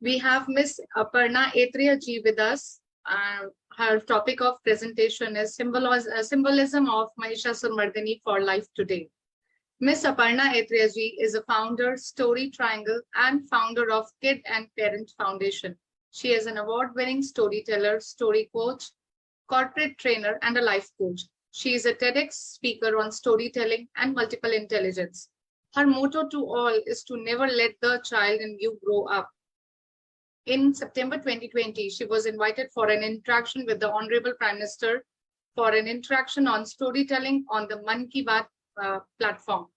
We have Miss Aparna Attreya ji with us. Her topic of presentation is Symbolism of Mahishasura-Mardinī for Life Today. Miss Aparna Attreya ji is a founder, Story Triangle, and founder of Kid and Parent Foundation. She is an award-winning storyteller, story coach, corporate trainer, and a life coach. She is a TEDx speaker on storytelling and multiple intelligence. Her motto to all is to never let the child in you grow up. In September 2020, she was invited for an interaction with the Honorable Prime Minister for an interaction on storytelling on the Mann Ki Baat platform.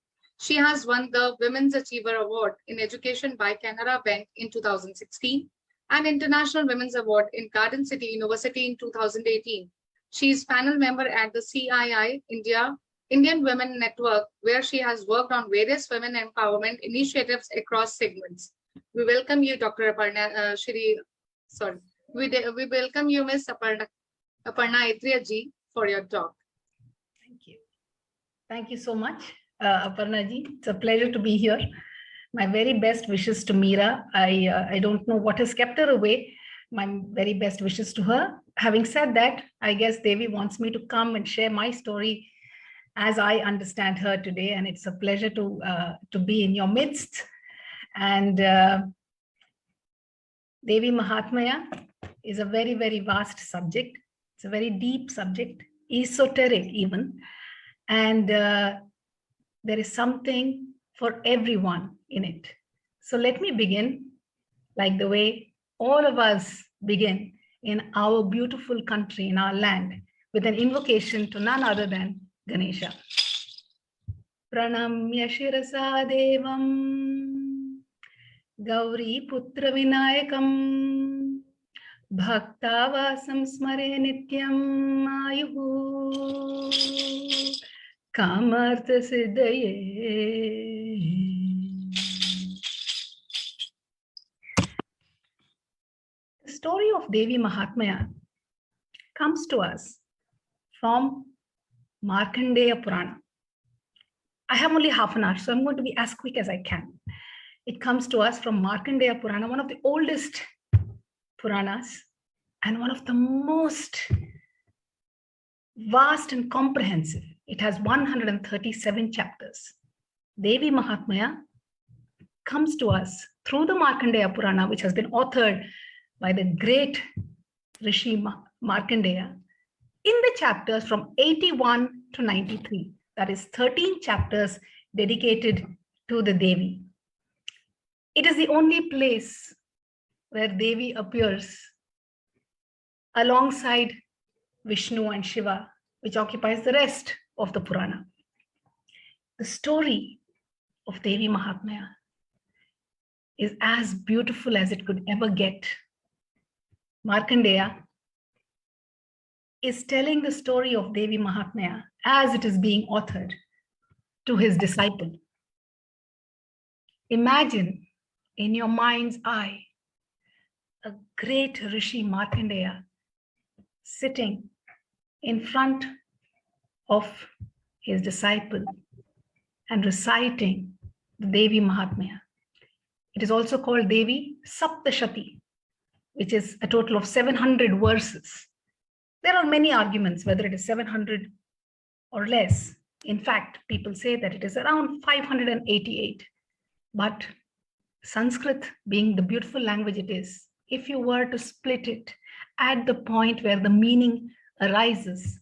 She has won the Women's Achiever Award in Education by Canara Bank in 2016 and International Women's Award in Garden City University in 2018. She is panel member at the CII Indian Women Network, where she has worked on various women empowerment initiatives across segments. We welcome you, Dr. Aparna, we welcome you, Ms. Aparna Attreya ji, for your talk. Thank you. Thank you so much, Aparna ji. It's a pleasure to be here. My very best wishes to Meera. I don't know what has kept her away. My very best wishes to her. Having said that, I guess Devi wants me to come and share my story as I understand her today, and it's a pleasure to be in your midst. And Devī-Mahātmyaṁ is a very, very vast subject. It's a very deep subject, esoteric even. And there is something for everyone in it. So let me begin like the way all of us begin in our beautiful country, in our land, with an invocation to none other than Ganesha. Pranamya Shirasa Devam Gauri Putra Vinayakam Bhaktavasam Smare Nityam Ayuhu Kamartha Siddhaye. The story of Devī-Mahātmyaṁ comes to us from Markandeya Purana. I have only half an hour, so I'm going to be as quick as I can. It comes to us from Markandeya Purana, one of the oldest Puranas and one of the most vast and comprehensive. It has 137 chapters. Devī-Mahātmyaṁ comes to us through the Markandeya Purana, which has been authored by the great Rishi Markandeya, in the chapters from 81 to 93. That is 13 chapters dedicated to the Devi. It is the only place where Devi appears alongside Vishnu and Shiva, which occupies the rest of the Purana. The story of Devī-Mahātmyaṁ is as beautiful as it could ever get. Markandeya is telling the story of Devī-Mahātmyaṁ as it is being authored to his disciple. Imagine in your mind's eye a great Rishi Markandeya sitting in front of his disciple and reciting the Devī-Mahātmyaṁ. It is also called Devi Saptashati, which is a total of 700 verses. There are many arguments whether it is 700 or less. In fact, people say that it is around 588. But Sanskrit, being the beautiful language it is, if you were to split it at the point where the meaning arises,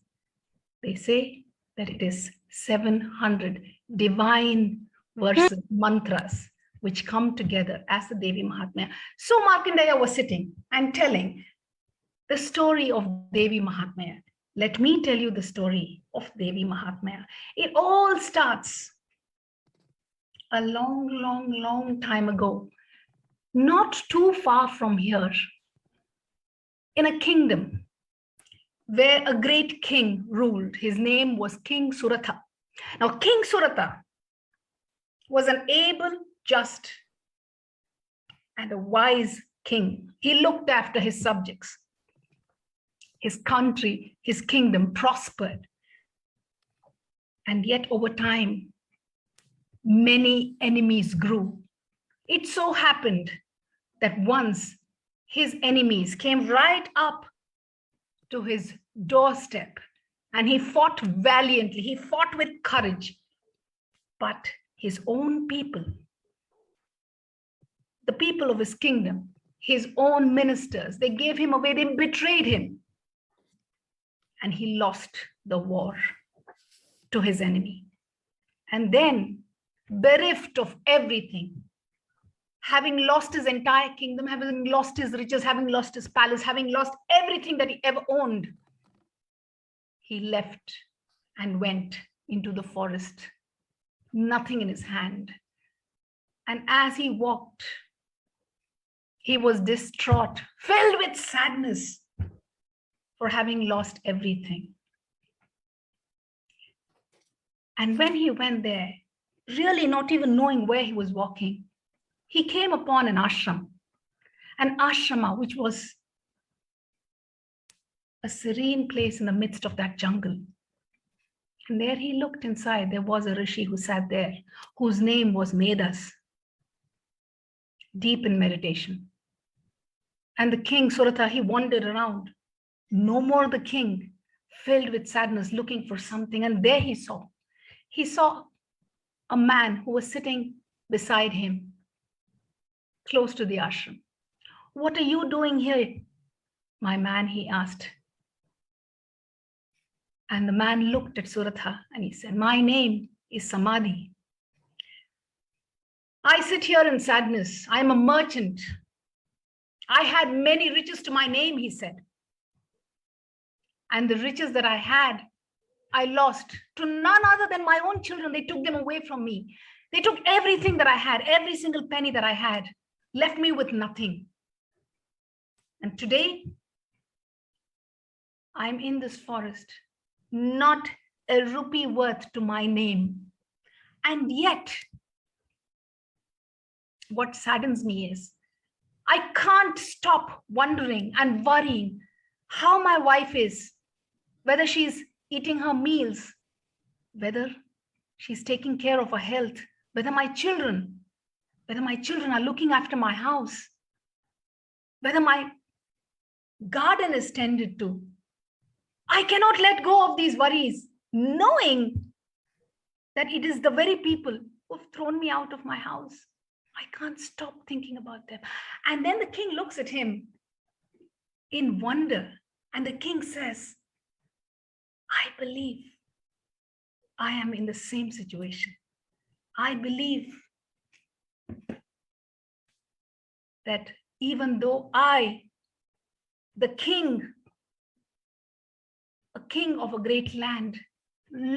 they say that it is 700 divine verses, mantras, which come together as the Devī-Mahātmyaṁ. So Markandeya was sitting and telling the story of Devī-Mahātmyaṁ. Let me tell you the story of Devī-Mahātmyaṁ. It all starts a long, long, long time ago, not too far from here, in a kingdom where a great king ruled. His name was King Suratha. Now, King Suratha was an able, just, and a wise king. He looked after his subjects. His country, his kingdom prospered. And yet over time, many enemies grew. It so happened that once his enemies came right up to his doorstep and he fought valiantly, he fought with courage, but his own people, the people of his kingdom, his own ministers, they gave him away, they betrayed him, and he lost the war to his enemy. And then, bereft of everything, having lost his entire kingdom, having lost his riches, having lost his palace, having lost everything that he ever owned, he left and went into the forest, nothing in his hand. And as he walked, he was distraught, filled with sadness for having lost everything. And when he went there, really not even knowing where he was walking, he came upon an ashrama, which was a serene place in the midst of that jungle. And there he looked inside. There was a rishi who sat there, whose name was Medas, deep in meditation. And the king, Suratha, he wandered around. No more the king, filled with sadness, looking for something. And there he saw a man who was sitting beside him, close to the ashram. "What are you doing here, my man?" he asked. And the man looked at Suratha and he said, "My name is Samadhi. I sit here in sadness. I am a merchant. I had many riches to my name," he said. "And the riches that I had, I lost to none other than my own children. They took them away from me. They took everything that I had, every single penny that I had, left me with nothing. And today, I'm in this forest, not a rupee worth to my name. And yet, what saddens me is, I can't stop wondering and worrying how my wife is, whether she's eating her meals, whether she's taking care of her health, whether my children are looking after my house, whether my garden is tended to. I cannot let go of these worries, knowing that it is the very people who've thrown me out of my house. I can't stop thinking about them." And then the king looks at him in wonder, and the king says, "I believe I am in the same situation. I believe that even though I, the king, a king of a great land,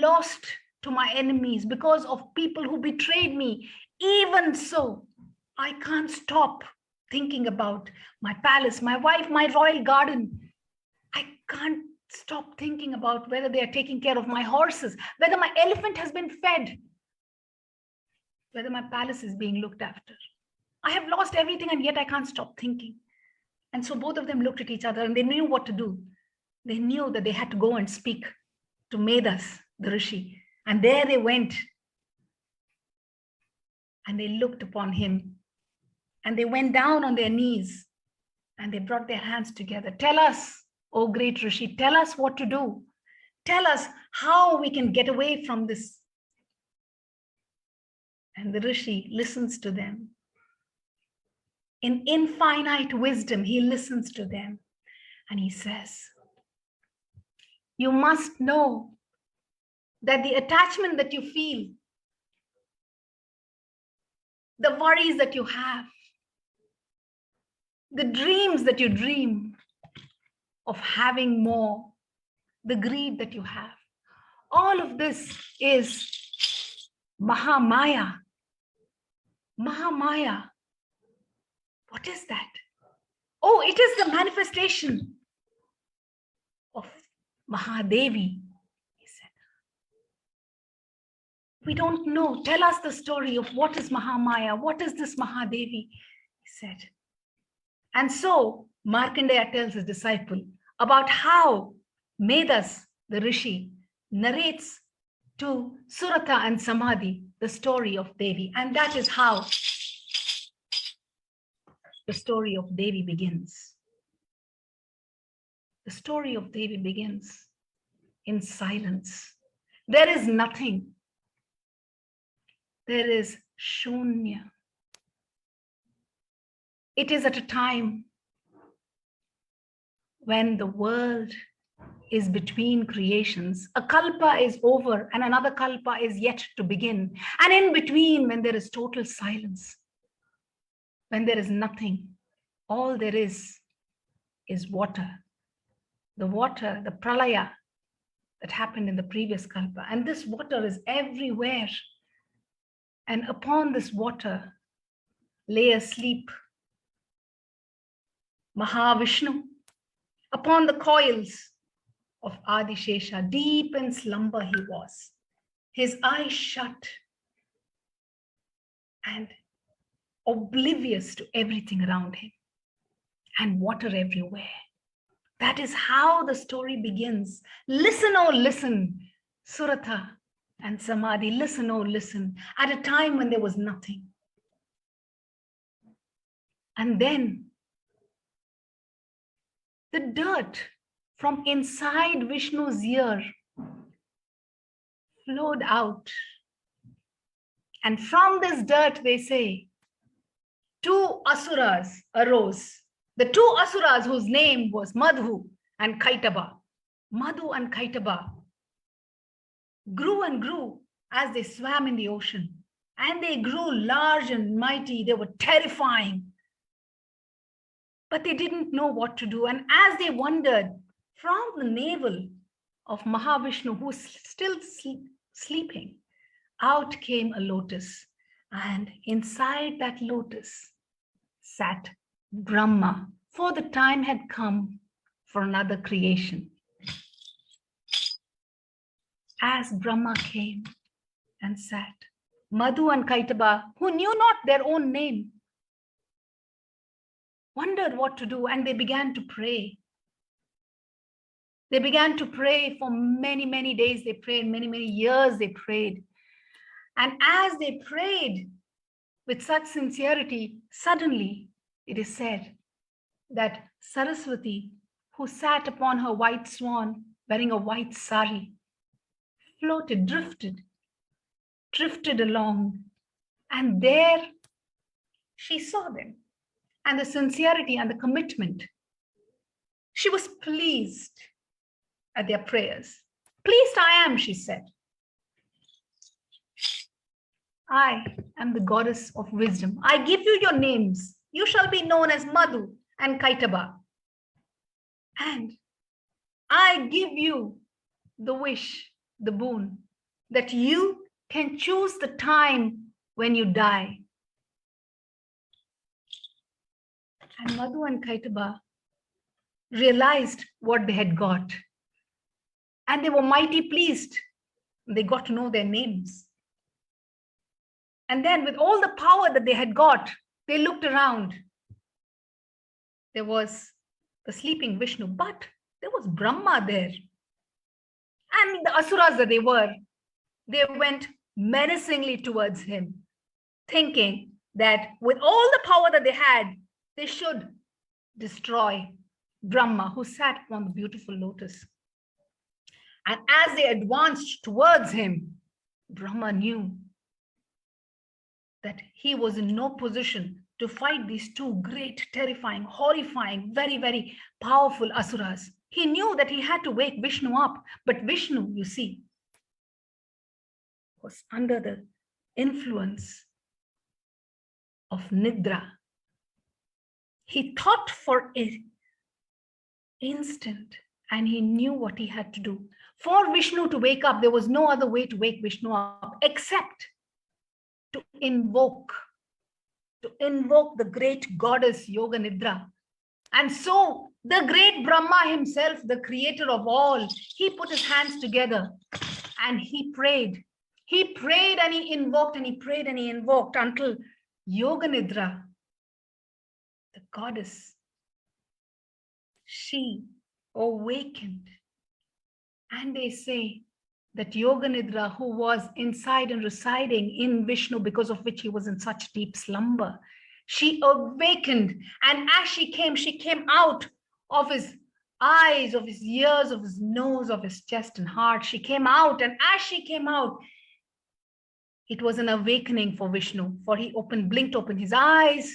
lost to my enemies because of people who betrayed me, even so, I can't stop thinking about my palace, my wife, my royal garden. I can't stop thinking about whether they are taking care of my horses, whether my elephant has been fed, whether my palace is being looked after. I have lost everything, and yet I can't stop thinking." And so both of them looked at each other and they knew what to do. They knew that they had to go and speak to Medas, the rishi. And there they went. And they looked upon him. And they went down on their knees. And they brought their hands together. "Tell us, O great rishi, tell us what to do. Tell us how we can get away from this." And the rishi listens to them. In infinite wisdom, he listens to them. And he says, "You must know that the attachment that you feel, the worries that you have, the dreams that you dream of having more, the greed that you have, all of this is Mahamaya. Mahamaya. What is that? Oh, it is the manifestation of Mahadevi," he said. "We don't know. Tell us the story of what is Mahamaya. What is this Mahadevi?" he said. And so Markandeya tells his disciple about how Medas, the rishi, narrates to Suratha and Samadhi the story of Devi. And that is how the story of Devi begins. The story of Devi begins in silence. There is nothing. There is shunya. It is at a time when the world is between creations. A kalpa is over and another kalpa is yet to begin. And in between, when there is total silence, when there is nothing, all there is water. The water, the pralaya that happened in the previous kalpa. And this water is everywhere. And upon this water lay asleep Mahavishnu, upon the coils of Adishesha. Deep in slumber he was, his eyes shut and oblivious to everything around him, and water everywhere. That is how the story begins. Listen, oh listen, Surata and Samadhi, listen, oh listen, at a time when there was nothing. And then the dirt from inside Vishnu's ear flowed out. And from this dirt, they say, two asuras arose. The two asuras whose name was Madhu and Kaitaba. Madhu and Kaitaba grew and grew as they swam in the ocean. And they grew large and mighty. They were terrifying. But they didn't know what to do. And as they wandered from the navel of Mahavishnu, who was still sleeping, out came a lotus. And inside that lotus sat Brahma, for the time had come for another creation. As Brahma came and sat, Madhu and Kaitaba, who knew not their own name, wondered what to do, and they began to pray. They began to pray for many, many days. They prayed, many, many years they prayed. And as they prayed with such sincerity, suddenly it is said that Saraswati, who sat upon her white swan, wearing a white sari, floated, drifted along. And there she saw them. And the sincerity and the commitment. She was pleased at their prayers. Pleased I am, she said. I am the goddess of wisdom. I give you your names. You shall be known as Madhu and Kaitaba. And I give you the wish, the boon, that you can choose the time when you die. And Madhu and Kaitaba realized what they had got. And they were mighty pleased. They got to know their names. And then with all the power that they had got, they looked around. There was the sleeping Vishnu, but there was Brahma there. And the asuras that they went menacingly towards him, thinking that with all the power that they had, they should destroy Brahma, who sat upon the beautiful lotus. And as they advanced towards him, Brahma knew that he was in no position to fight these two great, terrifying, horrifying, very, very powerful asuras. He knew that he had to wake Vishnu up. But Vishnu, you see, was under the influence of Nidra. He thought for an instant and he knew what he had to do. For Vishnu to wake up, there was no other way to wake Vishnu up except to invoke the great goddess Yoga Nidra. And so the great Brahma himself, the creator of all, he put his hands together and he prayed. He prayed and he invoked and he prayed and he invoked until Yoga Nidra, the goddess, she awakened. And they say that Yoga Nidra, who was inside and residing in Vishnu, because of which he was in such deep slumber, She awakened, and as she came out of his eyes, of his ears, of his nose, of his chest and heart. She came out, and as she came out, it was an awakening for Vishnu, for he blinked open his eyes.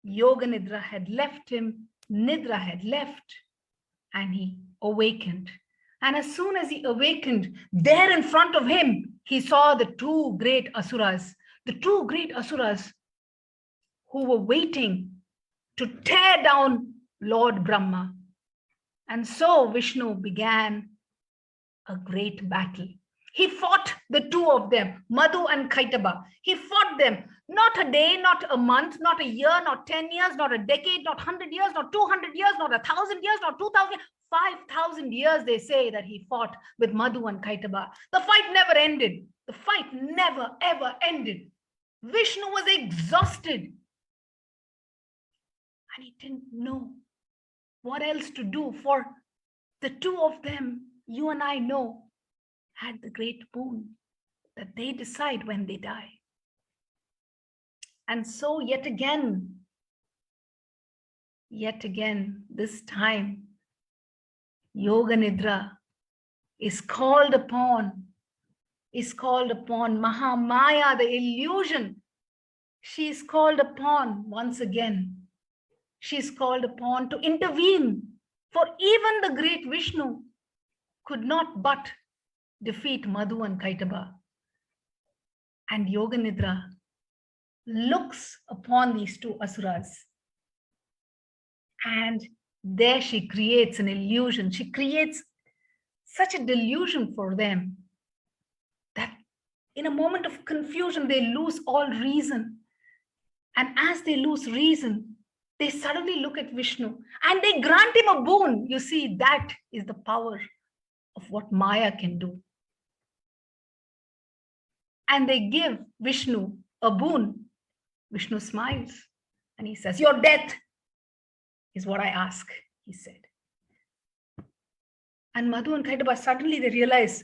Yoga Nidra had left him, Nidra had left, and he awakened. And as soon as he awakened, there in front of him, he saw the two great asuras who were waiting to tear down Lord Brahma. And so Vishnu began a great battle. He fought the two of them, Madhu and Kaitaba. He fought them, not a day, not a month, not a year, not 10 years, not a decade, not 100 years, not 200 years, not 1,000 years, not 2,000, 5,000 years they say that he fought with Madhu and Kaitaba. The fight never ended. The fight never ever ended. Vishnu was exhausted. And he didn't know what else to do, for the two of them, you and I know, had the great boon that they decide when they die. And so yet again, this time, Yoga Nidra is called upon Mahamaya, the illusion. She is called upon once again. She is called upon to intervene, for even the great Vishnu could not but defeat Madhu and Kaitaba. And Yoga Nidra looks upon these two asuras, and there she creates an illusion. She creates such a delusion for them that in a moment of confusion, they lose all reason. And as they lose reason, they suddenly look at Vishnu and they grant him a boon. You see, that is the power of what Maya can do. And they give Vishnu a boon. Vishnu smiles and he says, "Your death is what I ask," he said. And Madhu and Kaitaba, suddenly they realize,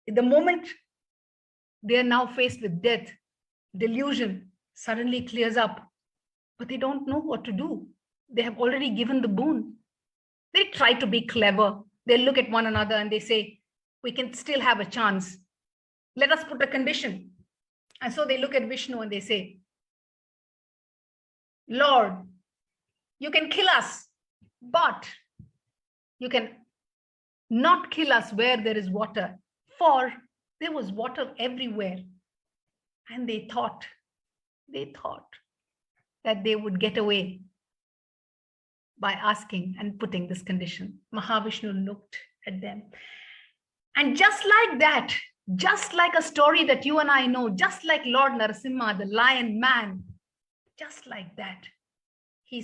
in the moment they are now faced with death, delusion suddenly clears up, but they don't know what to do. They have already given the boon. They try to be clever. They look at one another and they say, "We can still have a chance. Let us put a condition." And so they look at Vishnu and they say, "Lord, you can kill us, but you can not kill us where there is water," for there was water everywhere. And they thought that they would get away by asking and putting this condition. Mahavishnu looked at them. And just like that, just like a story that you and I know, just like Lord Narasimha, the lion man, just like that, he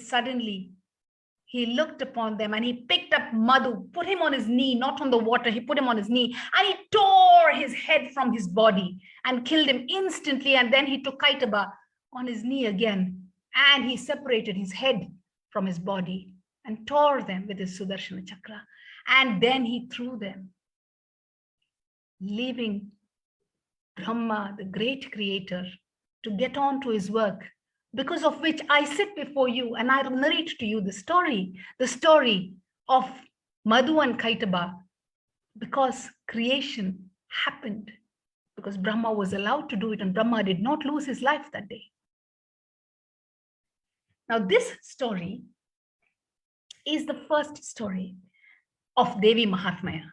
looked upon them and he picked up Madhu, put him on his knee, not on the water, he put him on his knee, and he tore his head from his body and killed him instantly. And then he took Kaitaba on his knee again and he separated his head from his body and tore them with his Sudarshana Chakra. And then he threw them, leaving Brahma, the great creator, to get on to his work, because of which I sit before you and I narrate to you the story of Madhu and Kaitaba, because creation happened, because Brahma was allowed to do it and Brahma did not lose his life that day. Now this story is the first story of Devī-Mahātmyaṁ.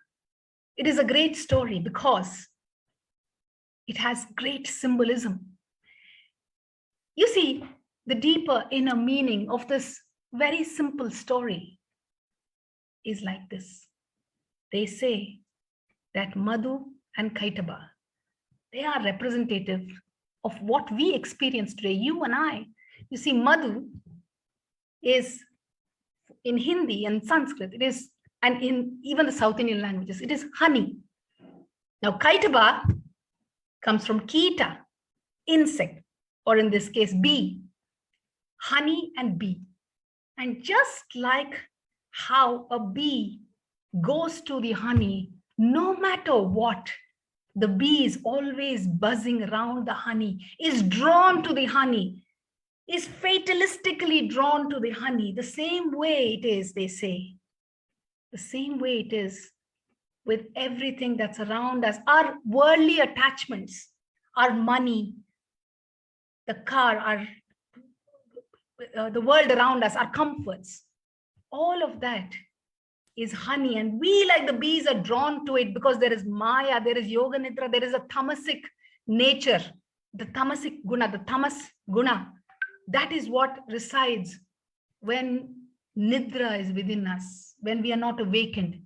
It is a great story because it has great symbolism. You see, the deeper inner meaning of this very simple story is like this. They say that Madhu and Kaitaba, they are representative of what we experience today, you and I. You see, Madhu is in Hindi and Sanskrit, it is, and in even the South Indian languages, it is honey. Now, Kaitaba comes from Kita, insect, or in this case, bee, honey and bee. And just like how a bee goes to the honey, no matter what, the bee is always buzzing around the honey, is drawn to the honey. is fatalistically drawn to the honey. The same way it is, they say. The same way it is with everything that's around us. Our worldly attachments, our money, the car, the world around us, our comforts, all of that is honey. And we, like the bees, are drawn to it because there is Maya, there is Yoga Nidra, there is a tamasic nature, the tamasic guna, the tamas guna. That is what resides when Nidra is within us, when we are not awakened.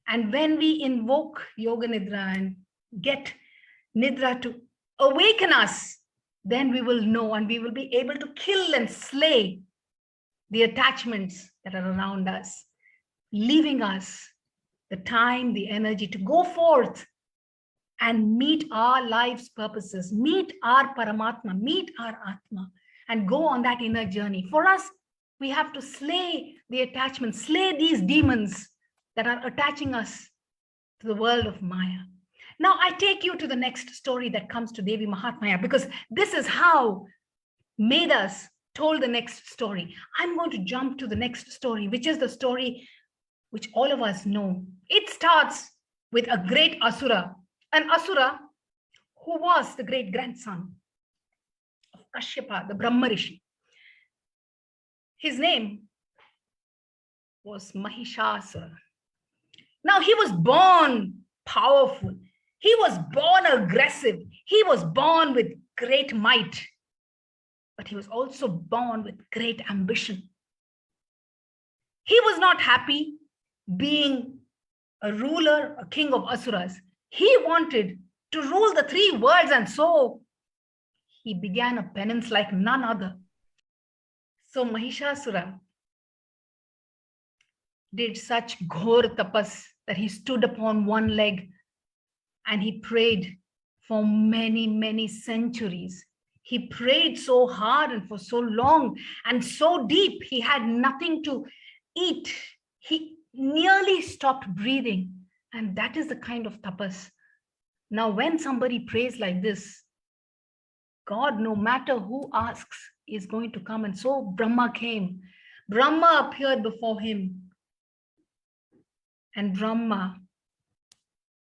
And when we invoke Yoga Nidra and get Nidra to awaken us, then we will know and we will be able to kill and slay the attachments that are around us, leaving us the time, the energy to go forth and meet our life's purposes, meet our Paramatma, meet our Atma, and go on that inner journey. For us, we have to slay the attachments, slay these demons that are attaching us to the world of Maya. Now, I take you to the next story that comes to Devī-Mahātmyaṁ, because this is how Vedas told the next story. I'm going to jump to the next story, which is the story which all of us know. It starts with a great Asura, an Asura who was the great grandson of Kashyapa, the Brahma Rishi. His name was Mahishasura. Now, he was born powerful. He was born aggressive. He was born with great might. But he was also born with great ambition. He was not happy being a ruler, a king of Asuras. He wanted to rule the three worlds, and so he began a penance like none other. So Mahishasura did such ghor tapas that he stood upon one leg and he prayed for many, many centuries. He prayed so hard and for so long and so deep, he had nothing to eat. He nearly stopped breathing. And that is the kind of tapas. Now, when somebody prays like this, God, no matter who asks, is going to come. And so Brahma came. Brahma appeared before him. And Brahma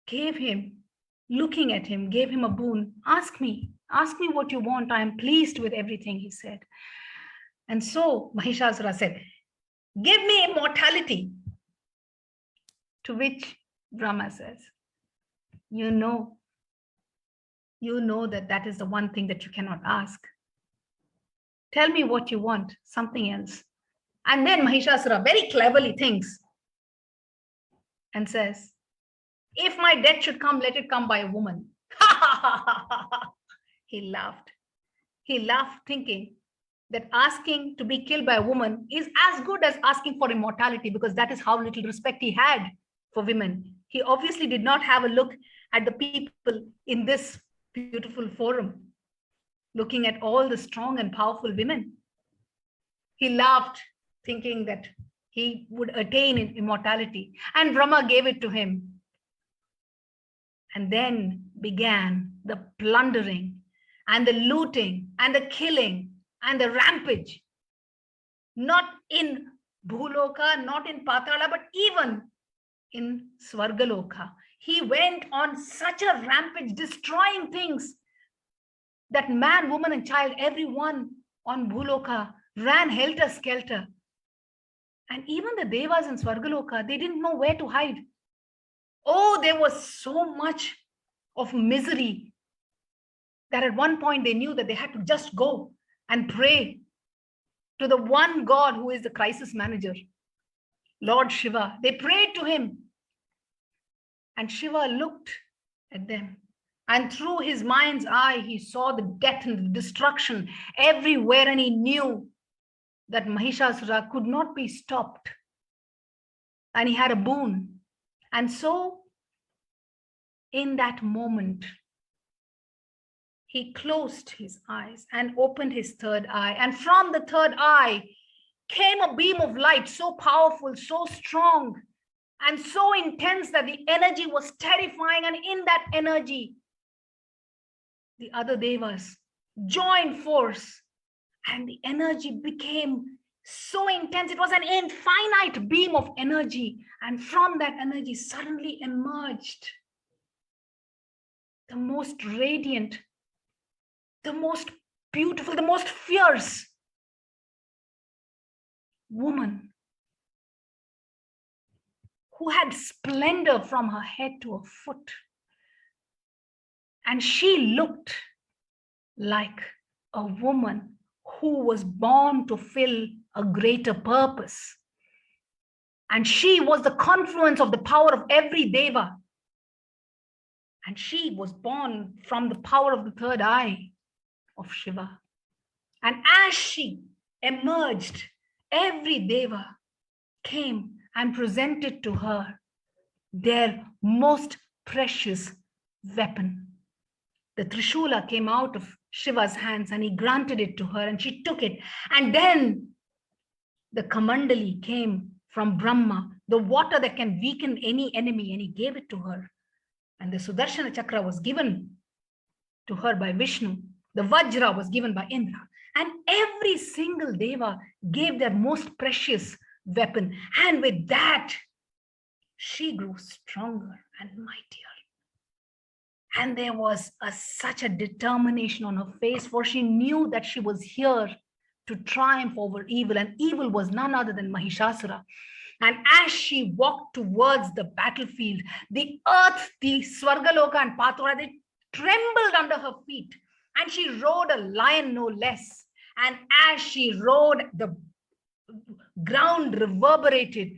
gave him, looking at him, gave him a boon. Ask me what you want. I am pleased with everything, he said. And so Mahishasura said, give me immortality. To which Brahma says, you know that is the one thing that you cannot ask. Tell me what you want, something else. And then Mahishasura very cleverly thinks and says, if my death should come, let it come by a woman. He laughed. He laughed, thinking that asking to be killed by a woman is as good as asking for immortality, because that is how little respect he had for women. He obviously did not have a look at the people in this beautiful forum, looking at all the strong and powerful women. He laughed, thinking that he would attain immortality, and Brahma gave it to him. And then began the plundering and the looting and the killing and the rampage, not in Bhuloka, not in Patala, but even in Swargaloka. He went on such a rampage, destroying things that man, woman, and child, everyone on Bhuloka ran helter-skelter. And even the Devas in Swargaloka, they didn't know where to hide. Oh, there was so much of misery that at one point they knew that they had to just go and pray to the one God who is the crisis manager, Lord Shiva. They prayed to him. And Shiva looked at them. And through his mind's eye, he saw the death and the destruction everywhere. And he knew that Mahishasura could not be stopped. And he had a boon. And so, in that moment, he closed his eyes and opened his third eye. And from the third eye came a beam of light so powerful, so strong, and so intense that the energy was terrifying. And in that energy, the other devas joined force And the energy became so intense. It was an infinite beam of energy. And from that energy suddenly emerged the most radiant, the most beautiful, the most fierce woman who had splendor from her head to her foot. And she looked like a woman who was born to fill a greater purpose. And she was the confluence of the power of every deva. And she was born from the power of the third eye of Shiva. And as she emerged, every deva came and presented to her their most precious weapon. The Trishula came out of Shiva's hands and he granted it to her and she took it. And then the Kamandali came from Brahma, the water that can weaken any enemy, and he gave it to her. And the Sudarshana Chakra was given to her by Vishnu. The Vajra was given by Indra. And every single deva gave their most precious weapon. And with that, she grew stronger and mightier. And there was such a determination on her face, for she knew that she was here to triumph over evil, and evil was none other than Mahishasura. And as she walked towards the battlefield, the earth, the Swargaloka and Patura, they trembled under her feet. And she rode a lion no less. And as she rode, the ground reverberated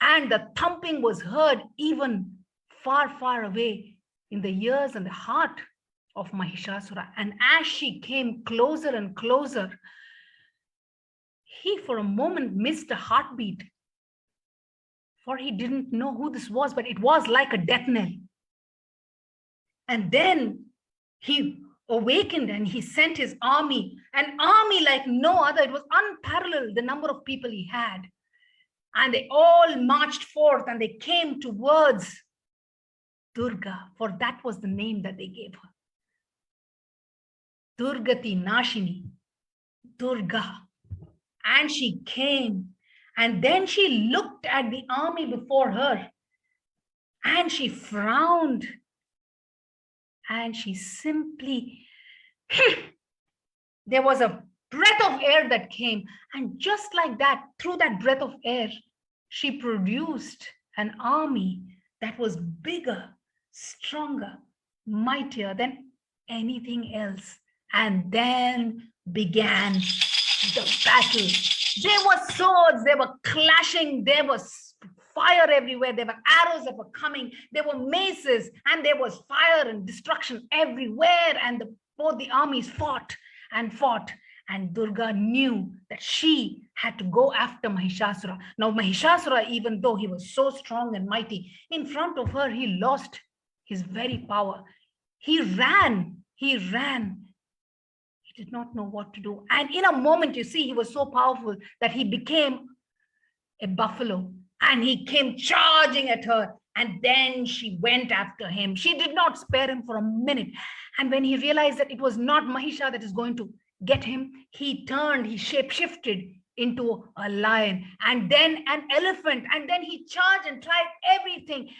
and the thumping was heard even far, far away in the ears and the heart of Mahishasura. And as she came closer and closer, he for a moment missed a heartbeat, for he didn't know who this was, but it was like a death knell. And then he awakened and he sent his army, an army like no other. It was unparalleled, the number of people he had. And they all marched forth and they came towards Durga, for that was the name that they gave her. Durgati Nashini, Durga. And she came, and then she looked at the army before her and she frowned and she simply, there was a breath of air that came, and just like that, through that breath of air, she produced an army that was bigger, stronger, mightier than anything else. And then began the battle. There were swords, they were clashing, there was fire everywhere, there were arrows that were coming, there were maces, and there was fire and destruction everywhere. And both the armies fought and fought. And Durga knew that she had to go after Mahishasura. Now Mahishasura, even though he was so strong and mighty, in front of her, he lost his very power. He ran. He did not know what to do. And in a moment, you see, he was so powerful that he became a buffalo and he came charging at her. And then she went after him. She did not spare him for a minute. And when he realized that it was not Mahisha that is going to get him, he turned, he shape-shifted into a lion and then an elephant. And then he charged and tried everything.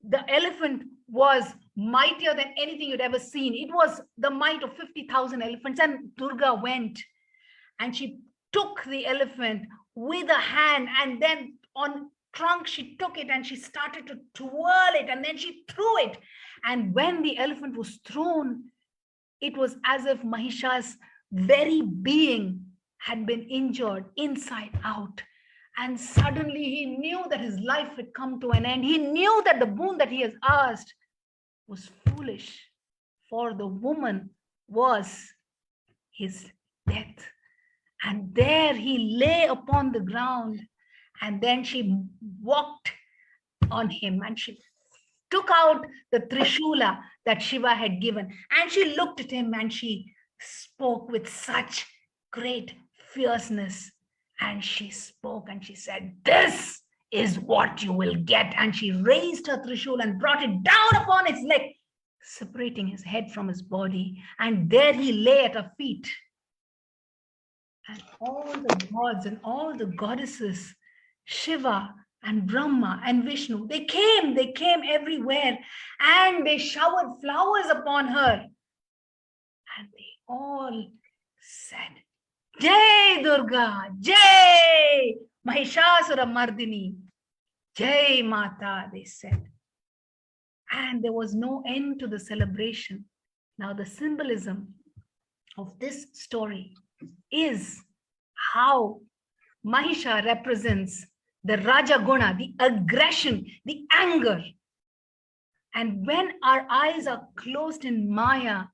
The elephant was mightier than anything you'd ever seen. It was the might of 50,000 elephants. And Durga went and she took the elephant with a hand, and then on trunk she took it and she started to twirl it, and then she threw it. And when the elephant was thrown, it was as if Mahisha's very being had been injured inside out. And suddenly he knew that his life had come to an end. He knew that the boon that he has asked was foolish, for the woman was his death. And there he lay upon the ground, and then she walked on him and she took out the Trishula that Shiva had given, and she looked at him and she spoke with such great fierceness. And she spoke and she said, "This is what you will get." And she raised her Trishul and brought it down upon his neck, separating his head from his body. And there he lay at her feet. And all the gods and all the goddesses, Shiva and Brahma and Vishnu, they came everywhere, and they showered flowers upon her. And they all said, Jai Durga, Jai Mahishāsura-Mardinī, Jai Mata, they said. And there was no end to the celebration. Now, the symbolism of this story is how Mahisha represents the Raja Guna, the aggression, the anger. And when our eyes are closed in Maya,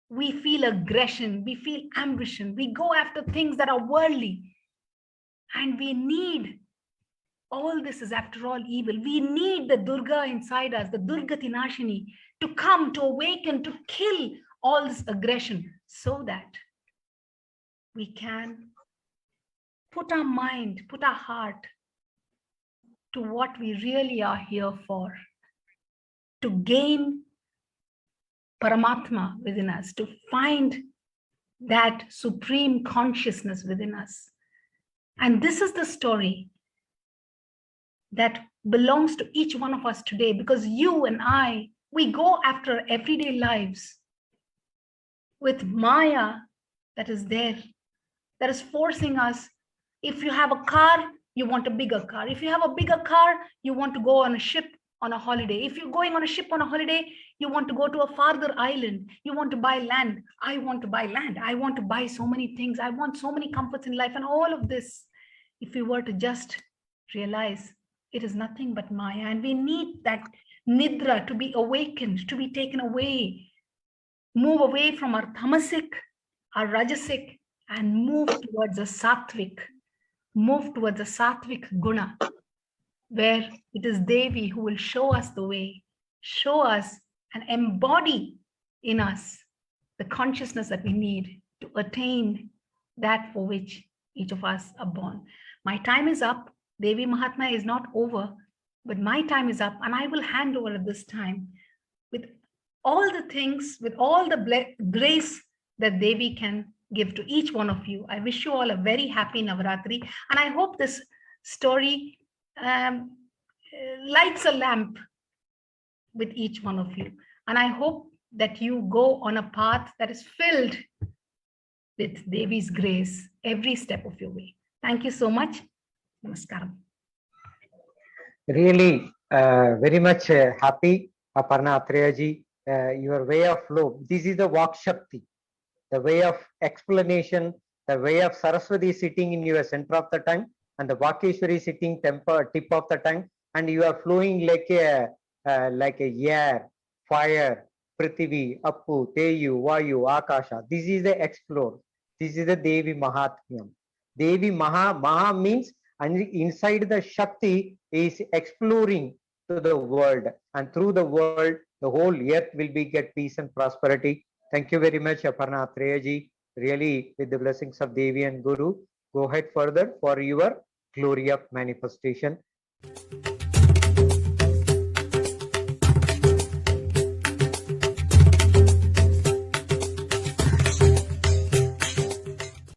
we feel aggression, we feel ambition, we go after things that are worldly. And we need, all this is after all evil. We need the Durga inside us, the Durga Tinashini, to come, to awaken, to kill all this aggression, so that we can put our mind, put our heart to what we really are here for, to gain Paramatma within us, to find that supreme consciousness within us. And this is the story that belongs to each one of us today, because you and I, we go after everyday lives with Maya that is there, that is forcing us. If you have a car, you want a bigger car. If you have a bigger car, you want to go on a ship on a holiday. If you're going on a ship on a holiday, you want to go to a farther island. You want to buy land. I want to buy land. I want to buy so many things. I want so many comforts in life. And all of this, if we were to just realize, it is nothing but Maya. And we need that Nidra to be awakened, to be taken away, move away from our tamasic, our rajasic, and move towards a sattvic, guna, where it is Devi who will show us the way, show us and embody in us the consciousness that we need to attain that for which each of us are born. My time is up. Devī-Mahātmyaṁ is not over, but my time is up, and I will hand over at this time with all the things, with all the grace that Devi can give to each one of you. I wish you all a very happy Navratri, and I hope this story lights a lamp with each one of you. And I hope that you go on a path that is filled with Devi's grace every step of your way. Thank you so much. Namaskaram. Really, very much happy, Aparna, Attreya ji, your way of flow. This is the Vak Shakti, the way of explanation, the way of Saraswati sitting in your center of the tongue, and the Vakeshwari sitting tip of the tongue, and you are flowing like a air, fire, Prithvi, Appu, Teyu, Vayu, Akasha. This is the explore. This is the Devī-Mahātmyaṁ. Maha means, and inside the Shakti is exploring to the world, and through the world, the whole earth will get peace and prosperity. Thank you very much, Aparna, Attreya ji. Really, with the blessings of Devi and Guru, go ahead further for your glory of manifestation.